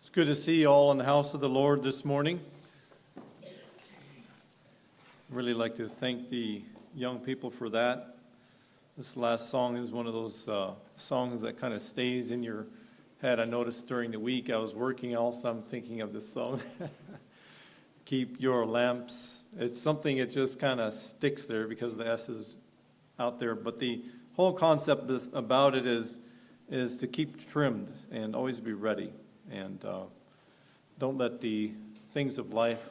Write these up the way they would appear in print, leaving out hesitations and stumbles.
It's good to see you all in the house of the Lord this morning. I'd really like to thank the young people for that. This last song is one of those songs that kind of stays in your head. I noticed during the week I was working also, I'm thinking of this song. Keep your lamps. It's something that just kind of sticks there because the S is out there. But the whole concept about it is to keep trimmed and always be ready. And don't let the things of life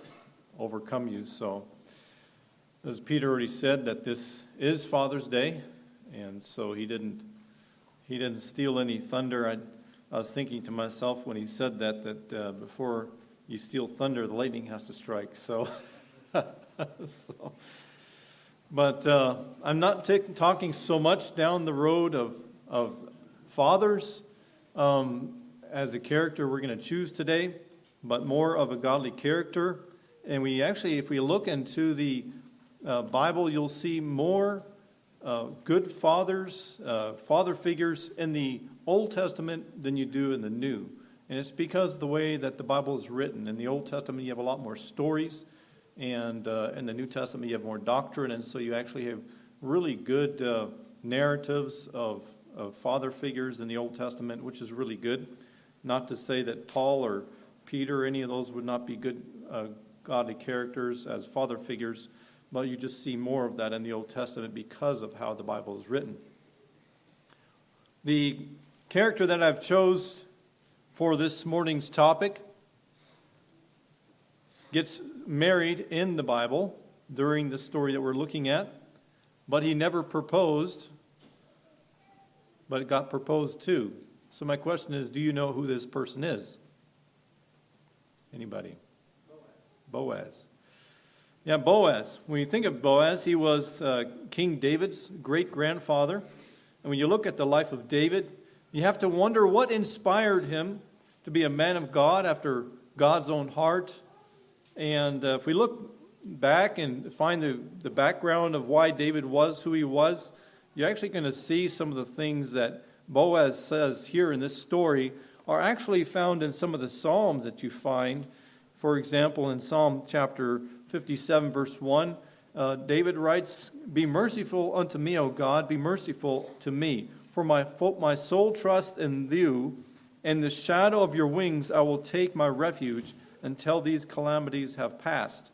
overcome you. So, as Peter already said, that this is Father's Day, and so he didn't steal any thunder. I was thinking to myself when he said that before you steal thunder, the lightning has to strike. So, but I'm not talking so much down the road of fathers as a character we're going to choose today, but more of a godly character. And we actually, if we look into the Bible, you'll see more good fathers, father figures in the Old Testament than you do in the New. And it's because of the way that the Bible is written. In the Old Testament, you have a lot more stories, and in the New Testament, you have more doctrine, and so you actually have really good narratives of father figures in the Old Testament, which is really good. Not to say that Paul or Peter, any of those would not be good godly characters as father figures, but you just see more of that in the Old Testament because of how the Bible is written. The character that I've chose for this morning's topic gets married in the Bible during the story that we're looking at, but he never proposed, but it got proposed to. So my question is, do you know who this person is? Anybody? Boaz. Yeah, Boaz. When you think of Boaz, he was King David's great-grandfather. And when you look at the life of David, you have to wonder what inspired him to be a man of God after God's own heart. And if we look back and find the background of why David was who he was, you're actually going to see some of the things that Boaz says here in this story are actually found in some of the Psalms that you find. For example, in Psalm chapter 57, verse 1, David writes, "Be merciful unto me, O God, be merciful to me. For my soul trusts in you. In the shadow of your wings I will take my refuge until these calamities have passed."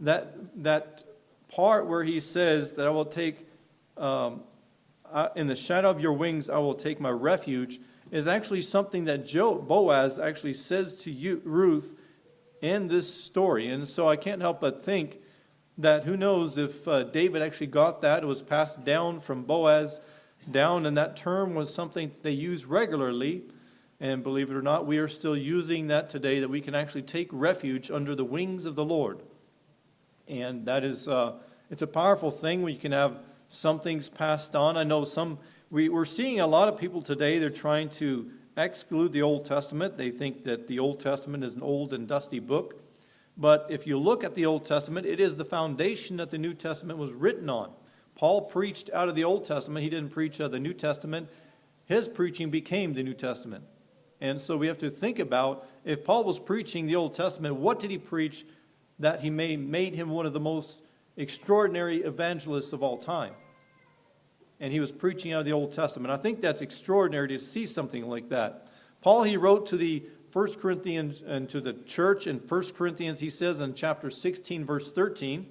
That part where he says that I will take, in the shadow of your wings I will take my refuge, is actually something that Boaz actually says to Ruth in this story. And so I can't help but think that who knows if David actually got that. It was passed down from Boaz down, and that term was something they used regularly. And believe it or not, we are still using that today, that we can actually take refuge under the wings of the Lord. And that is, it's a powerful thing when you can have some things passed on. I know we're seeing a lot of people today, they're trying to exclude the Old Testament. They think that the Old Testament is an old and dusty book. But if you look at the Old Testament, it is the foundation that the New Testament was written on. Paul preached out of the Old Testament. He didn't preach out of the New Testament. His preaching became the New Testament. And so we have to think about, if Paul was preaching the Old Testament, what did he preach that he made him one of the most extraordinary evangelists of all time? And he was preaching out of the Old Testament. I think that's extraordinary to see something like that. Paul, he wrote to the 1 Corinthians and to the church in 1 Corinthians, he says in chapter 16, verse 13,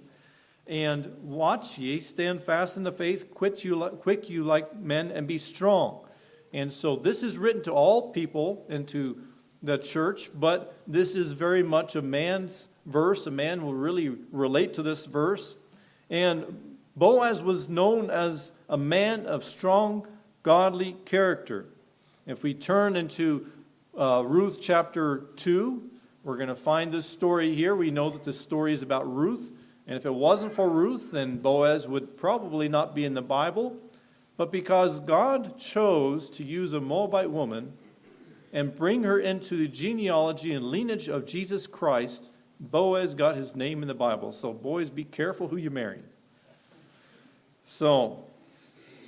"And watch ye, stand fast in the faith, quick you like men, and be strong." And so this is written to all people and to the church, but this is very much a man's verse. A man will really relate to this verse. And Boaz was known as a man of strong, godly character. If we turn into Ruth chapter 2, we're going to find this story here. We know that this story is about Ruth. And if it wasn't for Ruth, then Boaz would probably not be in the Bible. But because God chose to use a Moabite woman and bring her into the genealogy and lineage of Jesus Christ, Boaz got his name in the Bible. So boys, be careful who you marry. So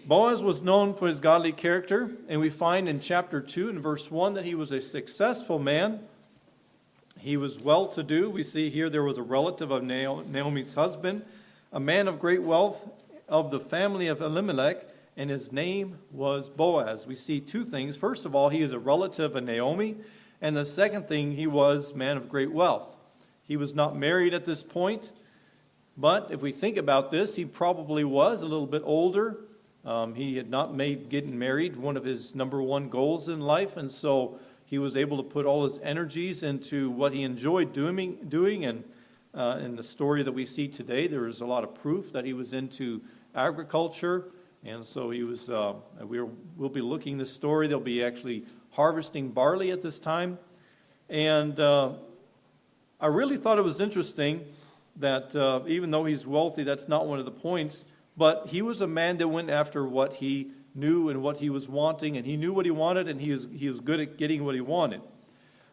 Boaz was known for his godly character, and we find in chapter 2 and verse 1 that he was a successful man He was well-to-do. We see here there was a relative of Naomi's husband, a man of great wealth of the family of Elimelech, and his name was Boaz. We see two things. First of all, he is a relative of Naomi, and the second thing, he was a man of great wealth. He was not married at this point, but if we think about this, he probably was a little bit older. He had not made getting married one of his number one goals in life, and so he was able to put all his energies into what he enjoyed doing. And in the story that we see today, there is a lot of proof that he was into agriculture. And so he was. We'll be looking at this story. They'll be actually harvesting barley at this time. And I really thought it was interesting that even though he's wealthy, that's not one of the points. But he was a man that went after what he knew and what he was wanting, and he knew what he wanted, and he was good at getting what he wanted.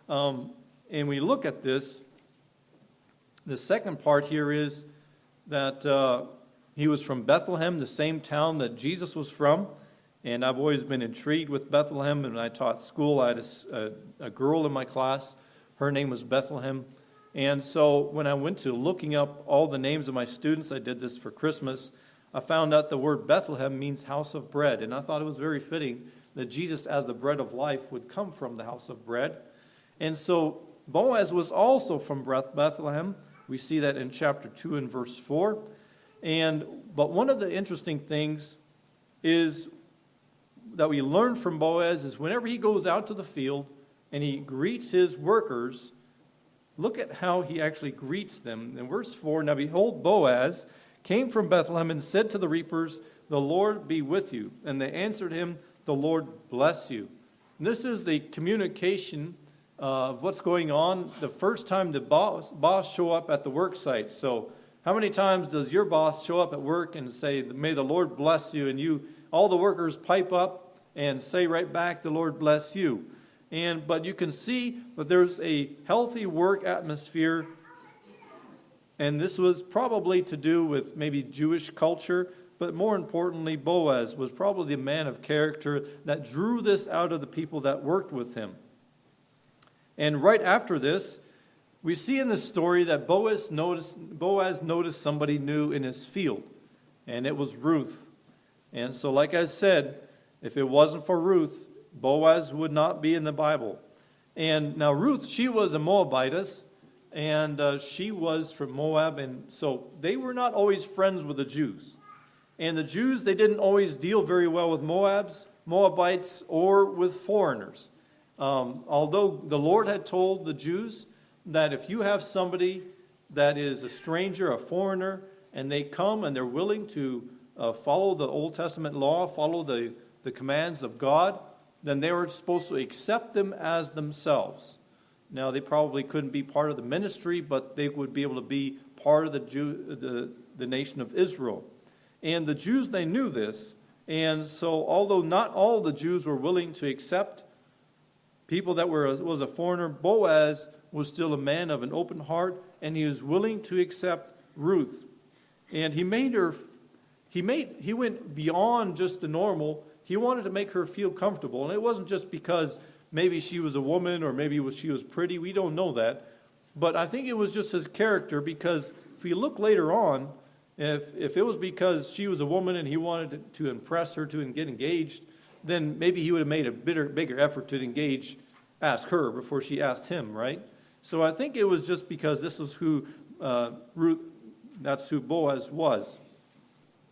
And we look at this. The second part here is that he was from Bethlehem, the same town that Jesus was from. And I've always been intrigued with Bethlehem. And when I taught school, I had a girl in my class. Her name was Bethlehem. And so when I went to looking up all the names of my students, I did this for Christmas, I found out the word Bethlehem means house of bread. And I thought it was very fitting that Jesus, as the bread of life, would come from the house of bread. And so Boaz was also from Bethlehem. We see that in chapter 2 and verse 4. But one of the interesting things is that we learn from Boaz is whenever he goes out to the field and he greets his workers, look at how he actually greets them. In verse 4, now behold, Boaz came from Bethlehem and said to the reapers, the Lord be with you. And they answered him, the Lord bless you. And this is the communication of what's going on the first time the boss show up at the work site. So how many times does your boss show up at work and say, may the Lord bless you, and all the workers pipe up and say right back, the Lord bless you. But you can see that there's a healthy work atmosphere, and this was probably to do with maybe Jewish culture, but more importantly, Boaz was probably the man of character that drew this out of the people that worked with him. And right after this, we see in the story that Boaz noticed somebody new in his field, and it was Ruth. And so, like I said, if it wasn't for Ruth, Boaz would not be in the Bible. And now Ruth, she was a Moabitess, and she was from Moab, and so they were not always friends with the Jews. And the Jews, they didn't always deal very well with Moabites, or with foreigners. Although the Lord had told the Jews that if you have somebody that is a stranger, a foreigner, and they come and they're willing to follow the Old Testament law, follow the commands of God, then they were supposed to accept them as themselves. Now, they probably couldn't be part of the ministry, but they would be able to be part of the nation of Israel. And the Jews, they knew this. And so, although not all the Jews were willing to accept people that was a foreigner, Boaz was still a man of an open heart, and he was willing to accept Ruth. And he went beyond just the normal. He wanted to make her feel comfortable. And it wasn't just because maybe she was a woman or maybe she was pretty. We don't know that. But I think it was just his character, because if you look later on, if it was because she was a woman and he wanted to impress her to get engaged, then maybe he would have made a bigger effort to ask her before she asked him, right? So I think it was just because this is who that's who Boaz was.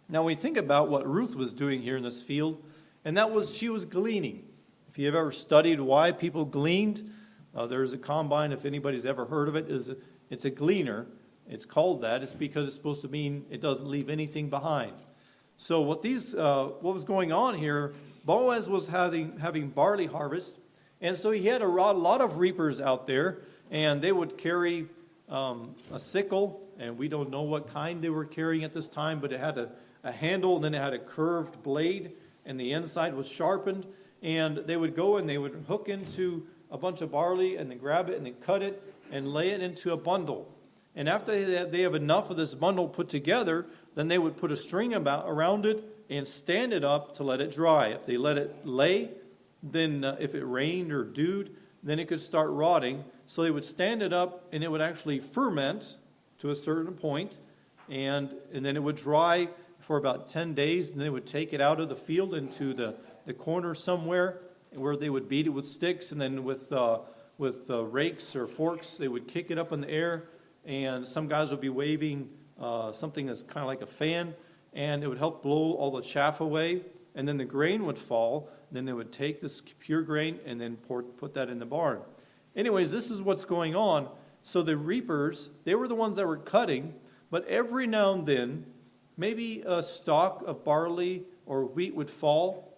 Now we think about what Ruth was doing here in this field, and that was she was gleaning. If you have ever studied why people gleaned, there's a combine, if anybody's ever heard of it, it's a gleaner. It's called that. It's because it's supposed to mean it doesn't leave anything behind. So what was going on here, Boaz was having barley harvest, and so he had a lot of reapers out there, and they would carry a sickle, and we don't know what kind they were carrying at this time, but it had a handle, and then it had a curved blade, and the inside was sharpened, and they would go and they would hook into a bunch of barley, and then grab it, and then cut it, and lay it into a bundle. And after they have enough of this bundle put together, then they would put a string around it and stand it up to let it dry. If they let it lay, then if it rained or dewed, then it could start rotting. So they would stand it up, and it would actually ferment to a certain point, and then it would dry for about 10 days, and they would take it out of the field into the corner somewhere where they would beat it with sticks, and then with rakes or forks, they would kick it up in the air, and some guys would be waving something that's kind of like a fan, and it would help blow all the chaff away, and then the grain would fall. Then they would take this pure grain and then put that in the barn. Anyways, this is what's going on. So the reapers, they were the ones that were cutting, but every now and then, maybe a stalk of barley or wheat would fall.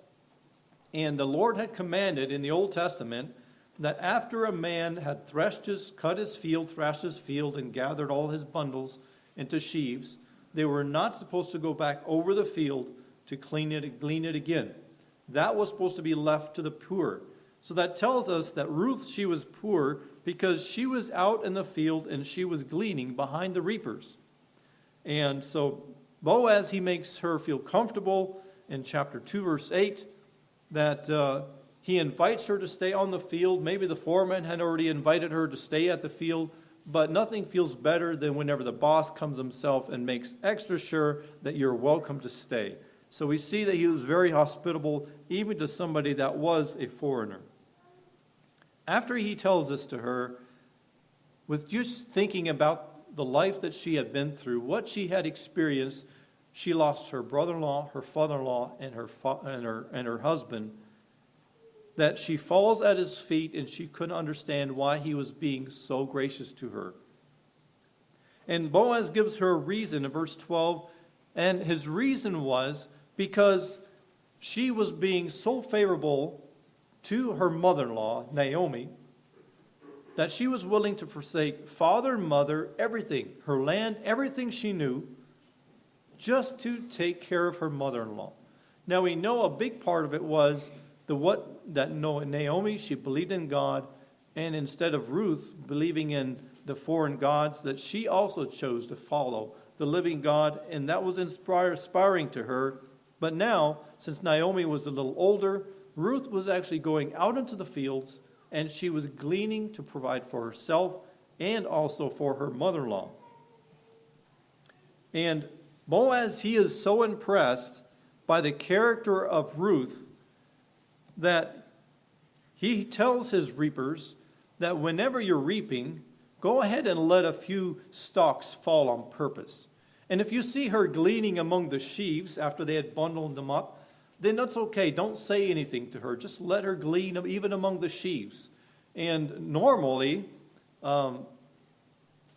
And the Lord had commanded in the Old Testament that after a man had thrashed his field, and gathered all his bundles into sheaves, they were not supposed to go back over the field to glean it again. That was supposed to be left to the poor. So that tells us that Ruth, she was poor because she was out in the field and she was gleaning behind the reapers. And so Boaz, he makes her feel comfortable in chapter 2, verse 8, that he invites her to stay on the field. Maybe the foreman had already invited her to stay at the field, but nothing feels better than whenever the boss comes himself and makes extra sure that you're welcome to stay. So we see that he was very hospitable, even to somebody that was a foreigner. After he tells this to her, with just thinking about the life that she had been through, what she had experienced, she lost her brother-in-law, her father-in-law, and her husband, that she falls at his feet and she couldn't understand why he was being so gracious to her. And Boaz gives her a reason in verse 12, and his reason was because she was being so favorable to her mother-in-law, Naomi, that she was willing to forsake father and mother, everything, her land, everything she knew, just to take care of her mother-in-law. Now we know a big part of it was that Naomi, she believed in God, and instead of Ruth believing in the foreign gods, that she also chose to follow the living God, and that was inspiring to her. But now, since Naomi was a little older, Ruth was actually going out into the fields, and she was gleaning to provide for herself and also for her mother-in-law. And Boaz, he is so impressed by the character of Ruth that he tells his reapers that whenever you're reaping, go ahead and let a few stalks fall on purpose. And if you see her gleaning among the sheaves after they had bundled them up, then that's okay. Don't say anything to her. Just let her glean even among the sheaves. And normally,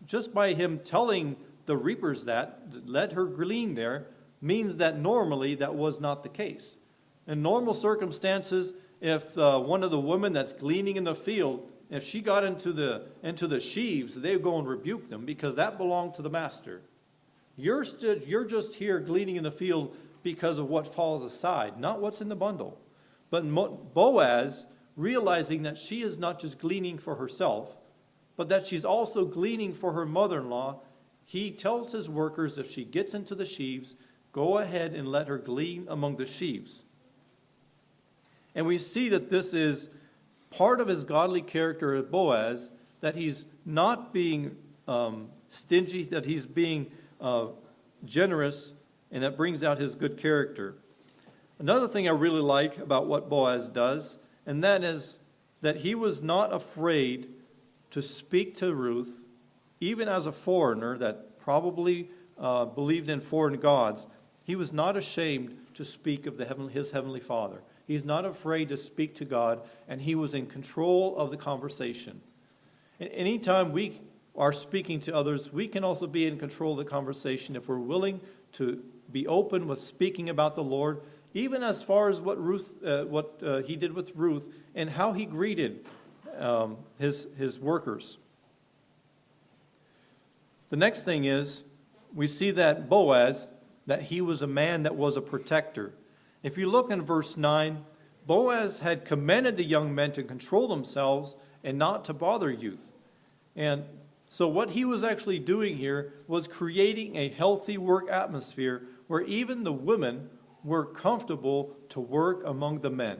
just by him telling the reapers that, let her glean there, means that normally that was not the case. In normal circumstances, if one of the women that's gleaning in the field, if she got into the sheaves, they would go and rebuke them because that belonged to the master. You're just here gleaning in the field because of what falls aside, not what's in the bundle. But Boaz, realizing that she is not just gleaning for herself, but that she's also gleaning for her mother-in-law, he tells his workers, if she gets into the sheaves, go ahead and let her glean among the sheaves. And we see that this is part of his godly character of Boaz, that he's not being stingy, that he's being generous, and that brings out his good character. Another thing I really like about what Boaz does, and that is that he was not afraid to speak to Ruth, even as a foreigner that probably believed in foreign gods. He was not ashamed to speak of his heavenly Father. He's not afraid to speak to God, and he was in control of the conversation. And anytime we are speaking to others, we can also be in control of the conversation if we're willing to be open with speaking about the Lord, even as far as what he did with Ruth and how he greeted his workers. The next thing is, we see that Boaz, that he was a man that was a protector. If you look in verse 9, Boaz had commanded the young men to control themselves and not to bother youth. And so what he was actually doing here was creating a healthy work atmosphere where even the women were comfortable to work among the men.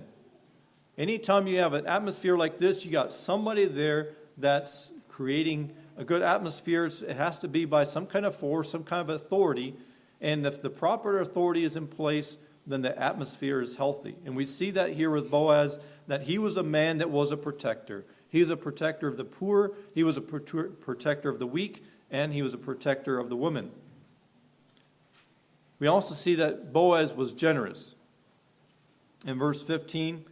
Anytime you have an atmosphere like this, you got somebody there that's creating a good atmosphere. It has to be by some kind of force, some kind of authority. And if the proper authority is in place, then the atmosphere is healthy. And we see that here with Boaz, that he was a man that was a protector. He was a protector of the poor, he was a protector of the weak, and he was a protector of the woman. We also see that Boaz was generous. In verse 15,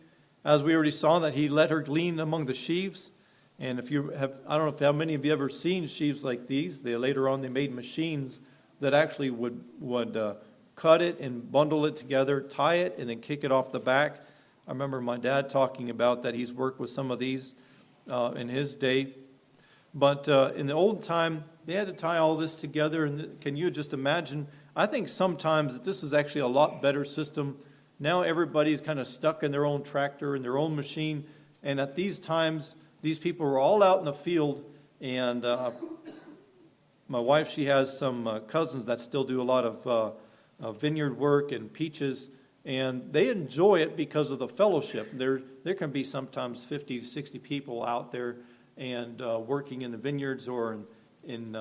as we already saw, that he let her glean among the sheaves. And if you have, I don't know how many of you ever seen sheaves like these. Later on they made machines that actually would cut it and bundle it together, tie it, and then kick it off the back. I remember my dad talking about that. He's worked with some of these in his day. But in the old time, they had to tie all this together. And can you just imagine? I think sometimes that this is actually a lot better system. Now everybody's kind of stuck in their own tractor and their own machine. And at these times, these people were all out in the field. And my wife, she has some cousins that still do a lot of vineyard work and peaches. And they enjoy it because of the fellowship. There can be sometimes 50 to 60 people out there and working in the vineyards or in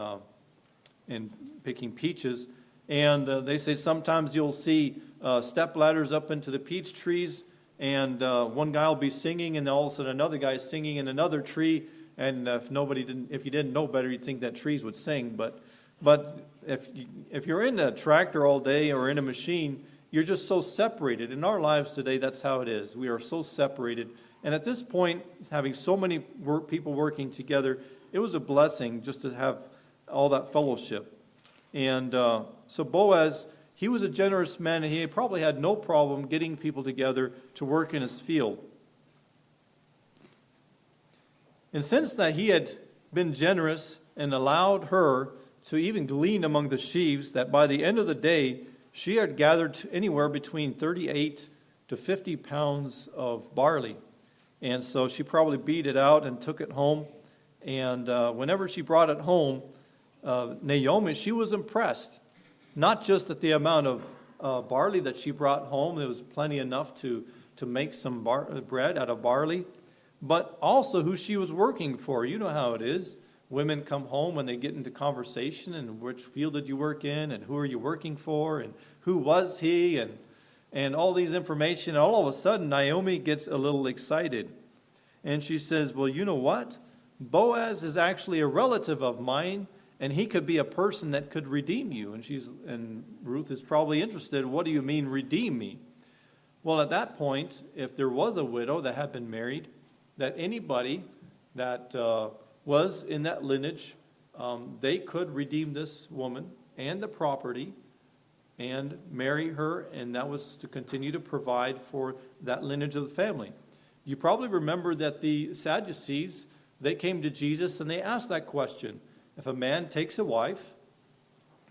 picking peaches. And they say sometimes you'll see step ladders up into the peach trees, and one guy will be singing, and all of a sudden another guy is singing in another tree. And if you didn't know better, you'd think that trees would sing. But if you're in a tractor all day or in a machine, you're just so separated. In our lives today, that's how it is. We are so separated. And at this point, having so many people working together, it was a blessing just to have all that fellowship. And so Boaz, he was a generous man, and he probably had no problem getting people together to work in his field. And since that he had been generous and allowed her to even glean among the sheaves, that by the end of the day, she had gathered anywhere between 38 to 50 pounds of barley. And so she probably beat it out and took it home. And whenever she brought it home, Naomi, she was impressed. Not just at the amount of barley that she brought home, there was plenty enough to make some bread out of barley, but also who she was working for. You know how it is. Women come home when they get into conversation, and which field did you work in, and who are you working for, and who was he, and all these information. And all of a sudden, Naomi gets a little excited. And she says, well, you know what? Boaz is actually a relative of mine, and he could be a person that could redeem you. And Ruth is probably interested. What do you mean, redeem me? Well, at that point, if there was a widow that had been married, that anybody that was in that lineage, they could redeem this woman and the property and marry her, and that was to continue to provide for that lineage of the family. You probably remember that the Sadducees, they came to Jesus and they asked that question. If a man takes a wife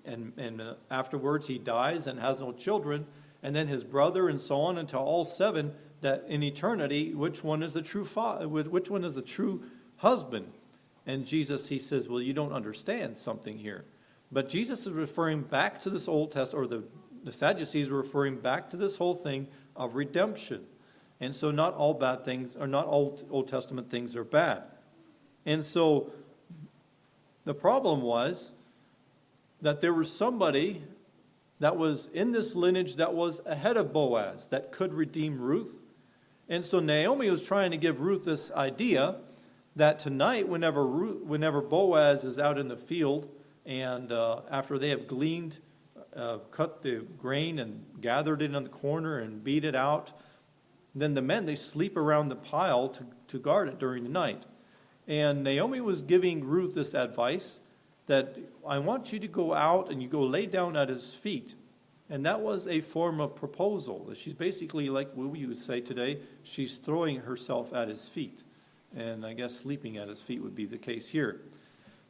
and afterwards he dies and has no children, and then his brother and so on until all seven, that in eternity, which one is the true which one is the true husband? And Jesus, he says, well, you don't understand something here. But Jesus is referring back to this Old Testament, or the Sadducees were referring back to this whole thing of redemption. And so not all bad things, or not all Old Testament things are bad. And so the problem was that there was somebody that was in this lineage that was ahead of Boaz, that could redeem Ruth. And so Naomi was trying to give Ruth this idea that tonight, whenever Boaz is out in the field, and after they have gleaned, cut the grain and gathered it in the corner and beat it out, then the men, they sleep around the pile to guard it during the night. And Naomi was giving Ruth this advice that I want you to go out and you go lay down at his feet. And that was a form of proposal. She's basically, like what we would say today, she's throwing herself at his feet. And I guess sleeping at his feet would be the case here.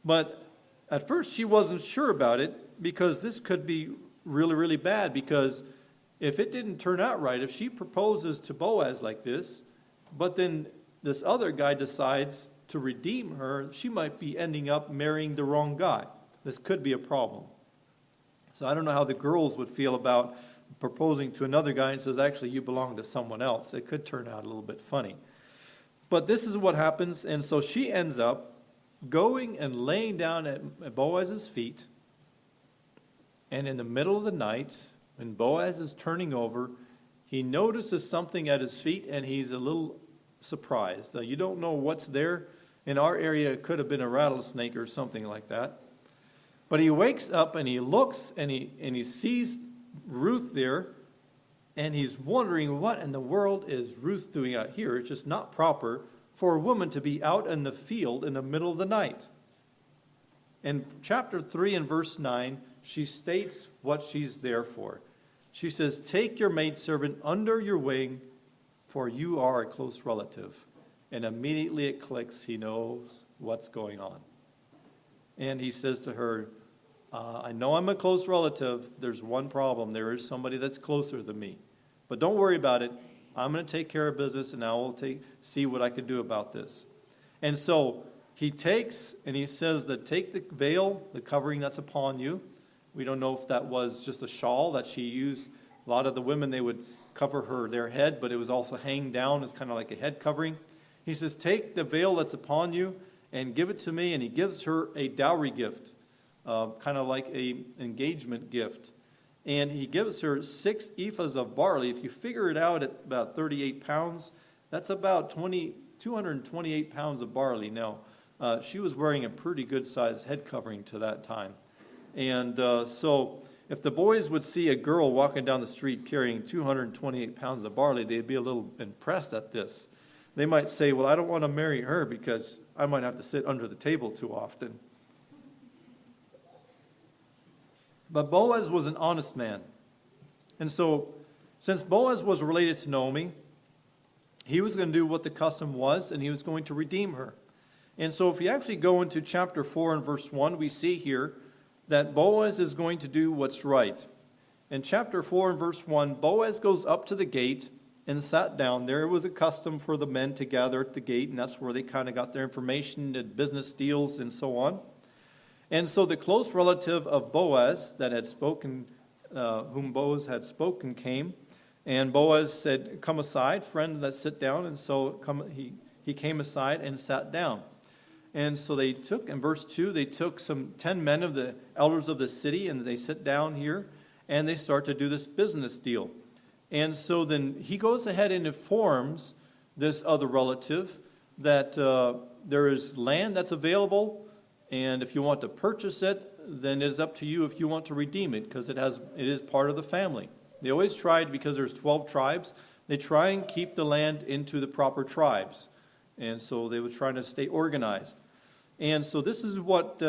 But at first she wasn't sure about it, because this could be really, really bad. Because if it didn't turn out right, if she proposes to Boaz like this, but then this other guy decides to redeem her, she might be ending up marrying the wrong guy. This could be a problem. So I don't know how the girls would feel about proposing to another guy and says, actually, you belong to someone else. It could turn out a little bit funny. But this is what happens. And so she ends up going and laying down at Boaz's feet. And in the middle of the night, when Boaz is turning over, he notices something at his feet, and he's a little surprised. You don't know what's there. In our area, it could have been a rattlesnake or something like that. But he wakes up and he looks and he sees Ruth there, and he's wondering, what in the world is Ruth doing out here? It's just not proper for a woman to be out in the field in the middle of the night. In chapter 3 and verse 9, she states what she's there for. She says, take your maidservant under your wing, for you are a close relative. And immediately it clicks. He knows what's going on. And he says to her, I know I'm a close relative. There's one problem. There is somebody that's closer than me. But don't worry about it. I'm going to take care of business, and I will see what I can do about this. And so he takes, and he says that take the veil, the covering that's upon you. We don't know if that was just a shawl that she used. A lot of the women, they would cover their head, but it was also hanging down as kind of like a head covering. He says, take the veil that's upon you and give it to me. And he gives her a dowry gift, kind of like an engagement gift. And he gives her 6 ephahs of barley. If you figure it out at about 38 pounds, that's about 228 pounds of barley. Now, she was wearing a pretty good-sized head covering to that time. And so if the boys would see a girl walking down the street carrying 228 pounds of barley, they'd be a little impressed at this. They might say, well, I don't want to marry her because I might have to sit under the table too often. But Boaz was an honest man. And so, since Boaz was related to Naomi, he was going to do what the custom was, and he was going to redeem her. And so if you actually go into chapter 4 and verse 1, we see here that Boaz is going to do what's right. In chapter 4 and verse 1, Boaz goes up to the gate and sat down. There was a custom for the men to gather at the gate, and that's where they kind of got their information, did business deals, and so on. And so the close relative of Boaz that had spoken, whom Boaz had spoken, came. And Boaz said, come aside, friend, let's sit down. And so he came aside and sat down. And so they took, in verse 2, they took some 10 men of the elders of the city, and they sit down here, and they start to do this business deal. And so then he goes ahead and informs this other relative that there is land that's available, and if you want to purchase it, then it is up to you if you want to redeem it, because it is part of the family. They always tried, because there's 12 tribes, they try and keep the land into the proper tribes. And so they were trying to stay organized. And so this is what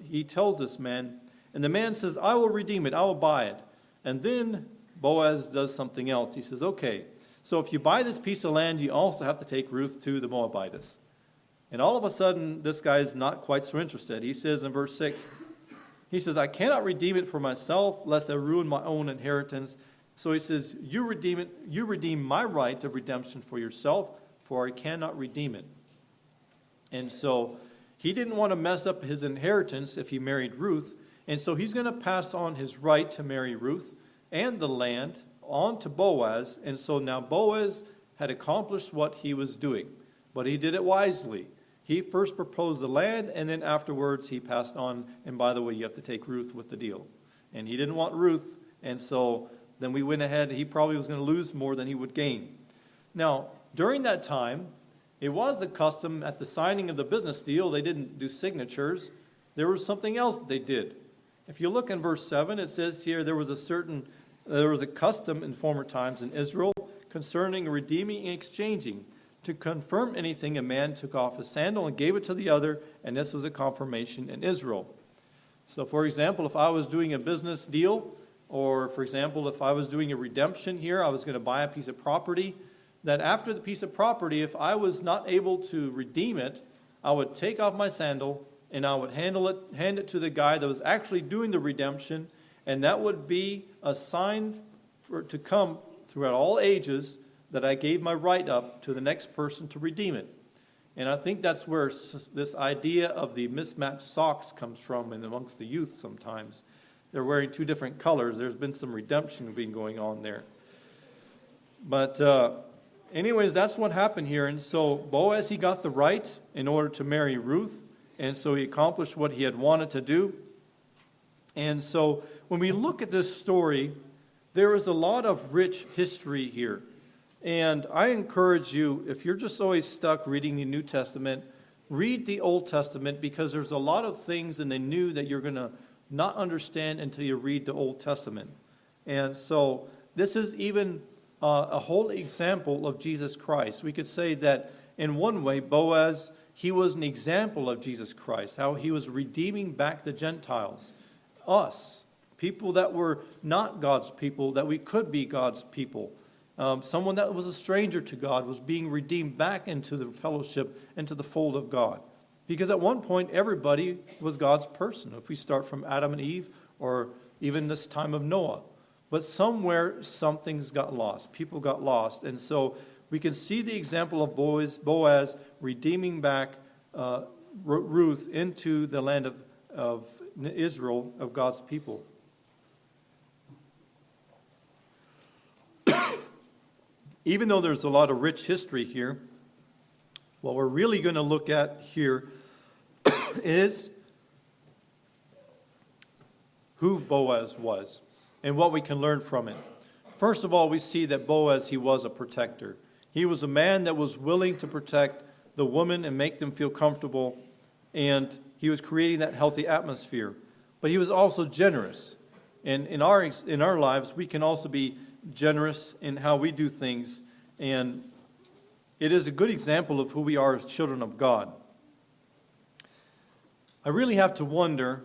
he tells this man. And the man says, I will redeem it, I will buy it. And then Boaz does something else. He says, okay, so if you buy this piece of land, you also have to take Ruth to the Moabitess. And all of a sudden, this guy is not quite so interested. He says in verse 6, he says, I cannot redeem it for myself, lest I ruin my own inheritance. So he says, you redeem my right of redemption for yourself, for I cannot redeem it. And so he didn't want to mess up his inheritance if he married Ruth. And so he's going to pass on his right to marry Ruth and the land on to Boaz. And so now Boaz had accomplished what he was doing, but he did it wisely. He first proposed the land, and then afterwards he passed on. And by the way, you have to take Ruth with the deal. And he didn't want Ruth, and so then we went ahead. He probably was going to lose more than he would gain. Now, during that time, it was the custom at the signing of the business deal, they didn't do signatures. There was something else that they did. If you look in verse 7, it says here there was a custom in former times in Israel concerning redeeming and exchanging. To confirm anything, a man took off his sandal and gave it to the other, and this was a confirmation in Israel. So, for example, if I was doing a business deal, or, for example, if I was doing a redemption here, I was going to buy a piece of property, that after the piece of property, if I was not able to redeem it, I would take off my sandal, and I would hand it to the guy that was actually doing the redemption, and that would be a sign to come throughout all ages that I gave my right up to the next person to redeem it. And I think that's where this idea of the mismatched socks comes from and amongst the youth sometimes. they're wearing two different colors. There's been some redemption being going on there. But anyways, that's what happened here. And so Boaz, he got the right in order to marry Ruth. And so he accomplished what he had wanted to do. And so when we look at this story, there is a lot of rich history here. And I encourage you, if you're just always stuck reading the New Testament, read the Old Testament, because there's a lot of things in the New that you're going to not understand until you read the Old Testament. And so this is even a whole example of Jesus Christ. We could say that in one way, Boaz, he was an example of Jesus Christ, how he was redeeming back the Gentiles, us, people that were not God's people, that we could be God's people. Someone that was a stranger to God was being redeemed back into the fellowship, into the fold of God. Because at one point, everybody was God's person, if we start from Adam and Eve, or even this time of Noah. But somewhere, something's got lost. People got lost. And so we can see the example of Boaz redeeming back Ruth into the land of Israel, of God's people. Even though there's a lot of rich history here, what we're really going to look at here is who Boaz was and what we can learn from it. First of all, we see that Boaz, he was a protector. He was a man that was willing to protect the woman and make them feel comfortable, and he was creating that healthy atmosphere. But he was also generous. And in our lives, we can also be generous in how we do things, and it is a good example of who we are as children of God. I really have to wonder,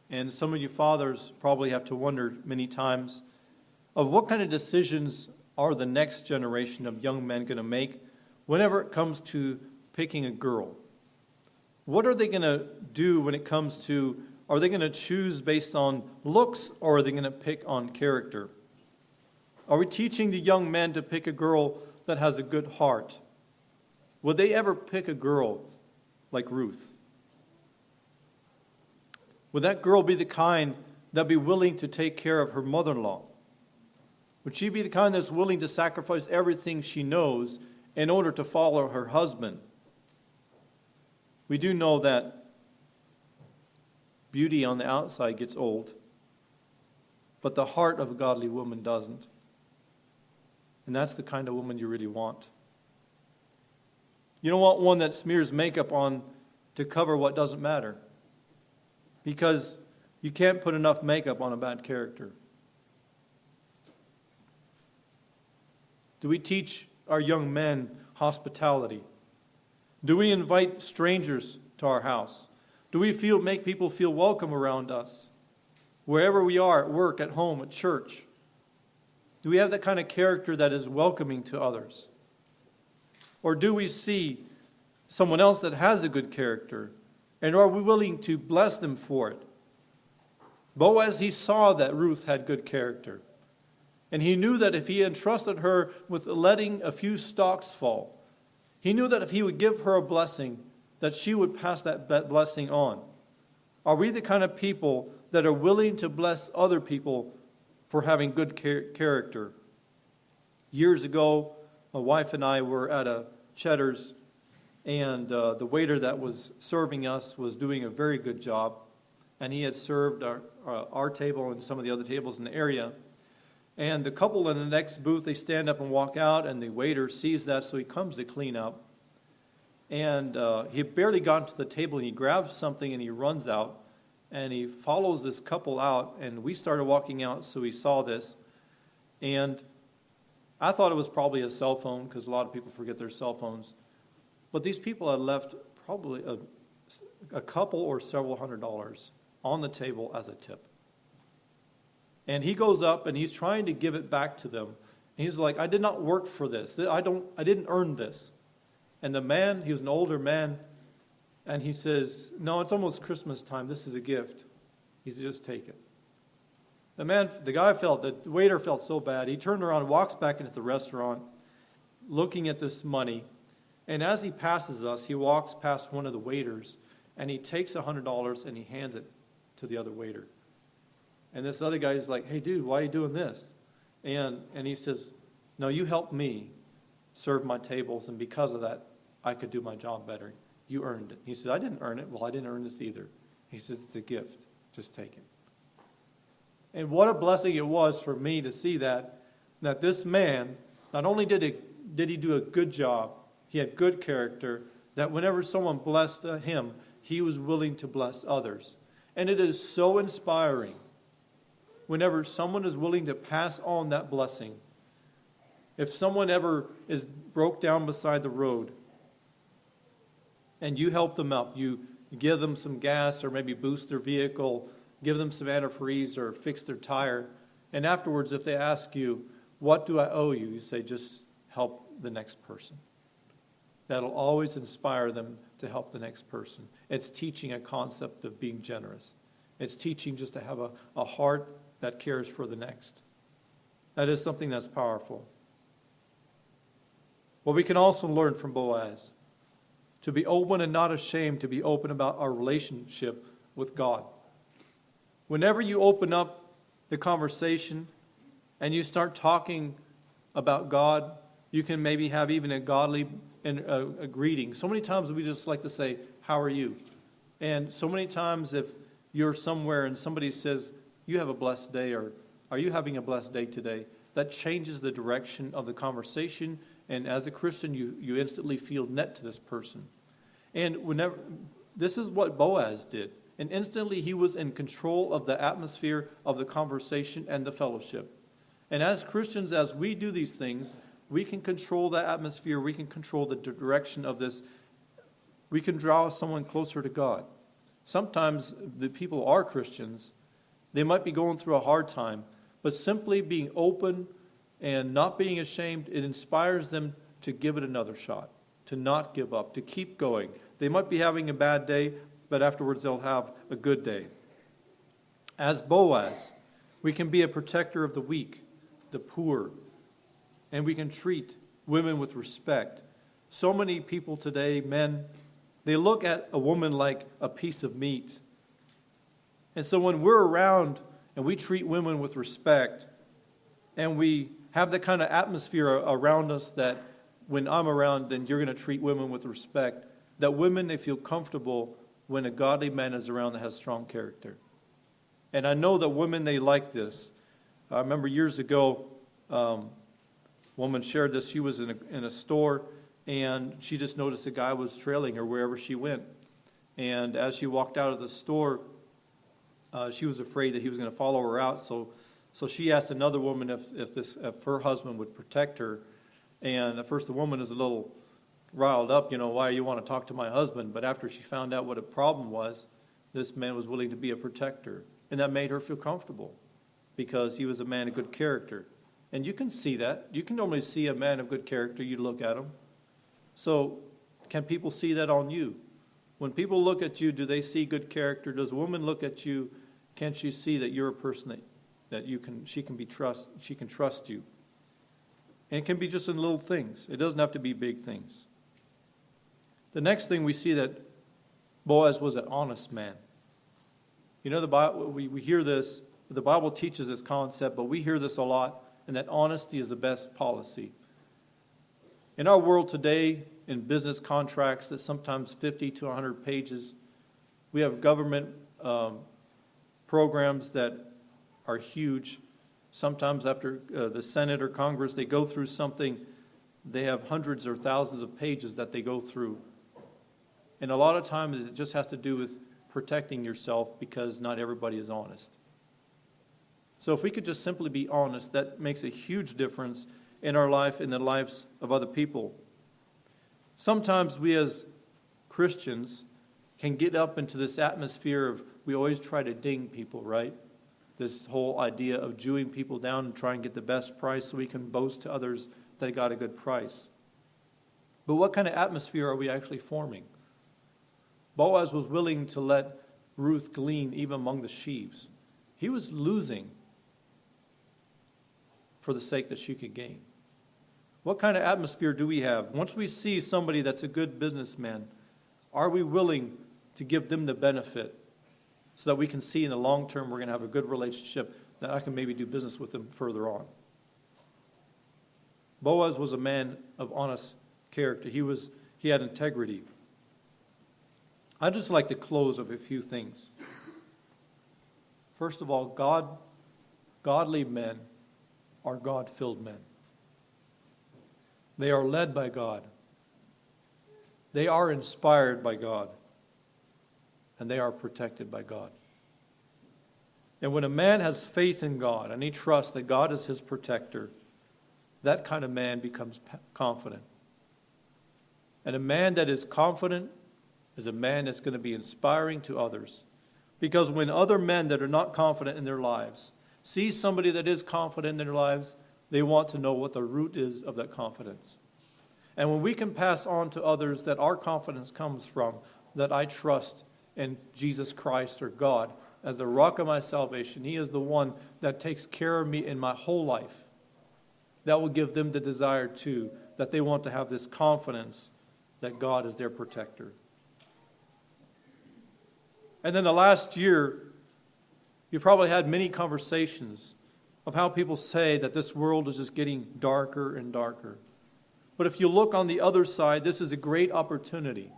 and some of you fathers probably have to wonder many times, of what kind of decisions are the next generation of young men going to make whenever it comes to picking a girl. What are they going to do when it comes to, are they going to choose based on looks, or are they going to pick on character? Are we teaching the young men to pick a girl that has a good heart? Would they ever pick a girl like Ruth? Would that girl be the kind that be willing to take care of her mother-in-law? Would she be the kind that's willing to sacrifice everything she knows in order to follow her husband? We do know that beauty on the outside gets old, but the heart of a godly woman doesn't. And that's the kind of woman you really want. You don't want one that smears makeup on to cover what doesn't matter. Because you can't put enough makeup on a bad character. Do we teach our young men hospitality? Do we invite strangers to our house? Do we make people feel welcome around us? Wherever we are, at work, at home, at church. Do we have that kind of character that is welcoming to others? Or do we see someone else that has a good character, and are we willing to bless them for it? Boaz, he saw that Ruth had good character. And he knew that if he entrusted her with letting a few stalks fall, he knew that if he would give her a blessing, that she would pass that blessing on. Are we the kind of people that are willing to bless other people for having good character? Years ago, my wife and I were at a Cheddar's, and the waiter that was serving us was doing a very good job, and he had served our table and some of the other tables in the area. And the couple in the next booth, they stand up and walk out, and the waiter sees that, so he comes to clean up. And he had barely gotten to the table, and he grabs something, and he runs out. And he follows this couple out, and we started walking out, so he saw this. And I thought it was probably a cell phone, because a lot of people forget their cell phones. But these people had left probably a couple or several $100s on the table as a tip. And he goes up, and he's trying to give it back to them. And he's like, I did not work for this. I didn't earn this. And the man, he was an older man, and he says, no, it's almost Christmas time. This is a gift. He said, just take it. The waiter felt so bad. He turned around and walks back into the restaurant looking at this money. And as he passes us, he walks past one of the waiters, and he takes $100 and he hands it to the other waiter. And this other guy is like, hey, dude, why are you doing this? And he says, no, you helped me serve my tables, and because of that, I could do my job better. You earned it. He said, I didn't earn it. Well, I didn't earn this either. He says, it's a gift. Just take it. And what a blessing it was for me to see that this man, not only did he do a good job, he had good character, that whenever someone blessed him, he was willing to bless others. And it is so inspiring whenever someone is willing to pass on that blessing. If someone ever is broke down beside the road and you help them up, you give them some gas or maybe boost their vehicle, give them some antifreeze or fix their tire, and afterwards if they ask you, what do I owe you? You say, just help the next person. That'll always inspire them to help the next person. It's teaching a concept of being generous. It's teaching just to have a heart that cares for the next. That is something that's powerful. Well, we can also learn from Boaz to be open and not ashamed to be open about our relationship with God. Whenever you open up the conversation and you start talking about God, you can maybe have even a godly a greeting. So many times we just like to say, how are you? And so many times if you're somewhere and somebody says, you have a blessed day, or are you having a blessed day today? That changes the direction of the conversation. And as a Christian, you instantly feel net to this person. And this is what Boaz did. And instantly he was in control of the atmosphere of the conversation and the fellowship. And as Christians, as we do these things, we can control the atmosphere. We can control the direction of this. We can draw someone closer to God. Sometimes the people are Christians. They might be going through a hard time, but simply being open and not being ashamed, it inspires them to give it another shot, to not give up, to keep going. They might be having a bad day, but afterwards they'll have a good day. As Boaz, we can be a protector of the weak, the poor, and we can treat women with respect. So many people today, men, they look at a woman like a piece of meat. And so when we're around and we treat women with respect, and we have that kind of atmosphere around us that when I'm around, then you're going to treat women with respect, that women, they feel comfortable when a godly man is around that has strong character. And I know that women, they like this. I remember years ago, woman shared this. She was in a store, and she just noticed a guy was trailing her wherever she went. And as she walked out of the store, she was afraid that he was going to follow her out. So she asked another woman if her husband would protect her. And at first the woman is a little riled up, why you want to talk to my husband? But after she found out what a problem was, this man was willing to be a protector. And that made her feel comfortable because he was a man of good character. And you can see that. You can normally see a man of good character. You look at him. So can people see that on you? When people look at you, do they see good character? Does a woman look at you? Can't she see that you're a person that she can trust you? And it can be just in little things. It doesn't have to be big things. The next thing we see that Boaz was an honest man. The Bible, we hear this. The Bible teaches this concept, but we hear this a lot, and that honesty is the best policy. In our world today, in business contracts that sometimes 50 to 100 pages, we have government programs that are huge. Sometimes after the Senate or Congress, they go through something, they have hundreds or thousands of pages that they go through. And a lot of times it just has to do with protecting yourself because not everybody is honest. So if we could just simply be honest, that makes a huge difference in our life, in the lives of other people. Sometimes we as Christians can get up into this atmosphere of, we always try to ding people, right? This whole idea of Jewing people down and try and get the best price so we can boast to others that they got a good price. But what kind of atmosphere are we actually forming? Boaz was willing to let Ruth glean even among the sheaves. He was losing for the sake that she could gain. What kind of atmosphere do we have? Once we see somebody that's a good businessman, are we willing to give them the benefit so that we can see in the long term we're going to have a good relationship, that I can maybe do business with him further on. Boaz was a man of honest character. He had integrity. I'd just like to close with a few things. First of all, godly men are God-filled men. They are led by God. They are inspired by God. And they are protected by God. And when a man has faith in God and he trusts that God is his protector, that kind of man becomes confident. And a man that is confident is a man that's going to be inspiring to others. Because when other men that are not confident in their lives see somebody that is confident in their lives, they want to know what the root is of that confidence. And when we can pass on to others that our confidence comes from, that I trust in Jesus Christ or God as the rock of my salvation, he is the one that takes care of me in my whole life, that will give them the desire too, that they want to have this confidence that God is their protector. And then the last year, you've probably had many conversations of how people say that this world is just getting darker and darker. But if you look on the other side, this is a great opportunity.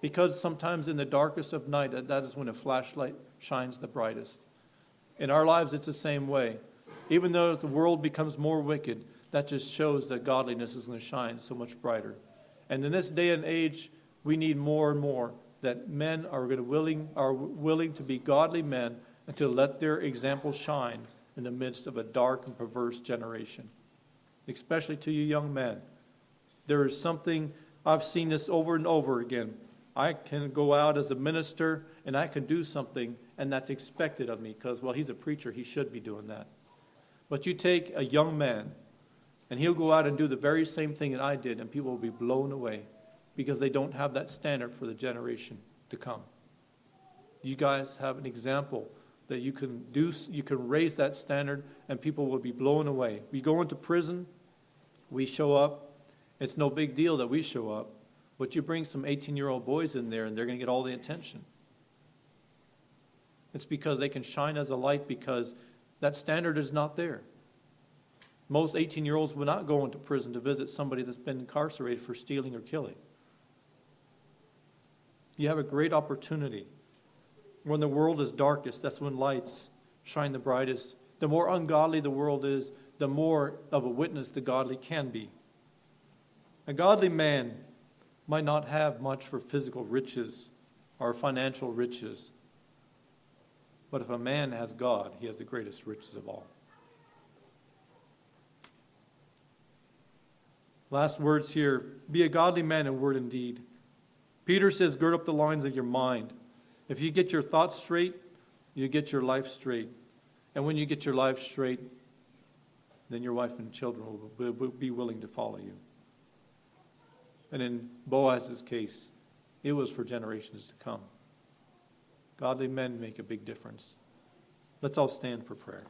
Because sometimes in the darkest of night, that is when a flashlight shines the brightest. In our lives, it's the same way. Even though the world becomes more wicked, that just shows that godliness is going to shine so much brighter. And in this day and age, we need more and more that men are willing to be godly men and to let their example shine in the midst of a dark and perverse generation. Especially to you young men. There is something, I've seen this over and over again. I can go out as a minister and I can do something and that's expected of me because, well, he's a preacher, he should be doing that. But you take a young man and he'll go out and do the very same thing that I did and people will be blown away because they don't have that standard for the generation to come. You guys have an example that you can raise that standard and people will be blown away. We go into prison, we show up, it's no big deal that we show up, but you bring some 18-year-old boys in there and they're going to get all the attention. It's because they can shine as a light because that standard is not there. Most 18-year-olds will not go into prison to visit somebody that's been incarcerated for stealing or killing. You have a great opportunity. When the world is darkest, that's when lights shine the brightest. The more ungodly the world is, the more of a witness the godly can be. A godly man might not have much for physical riches or financial riches, but if a man has God, he has the greatest riches of all. Last words here. Be a godly man in word and deed. Peter says, gird up the loins of your mind. If you get your thoughts straight, you get your life straight. And when you get your life straight, then your wife and children will be willing to follow you. And in Boaz's case, it was for generations to come. Godly men make a big difference. Let's all stand for prayer.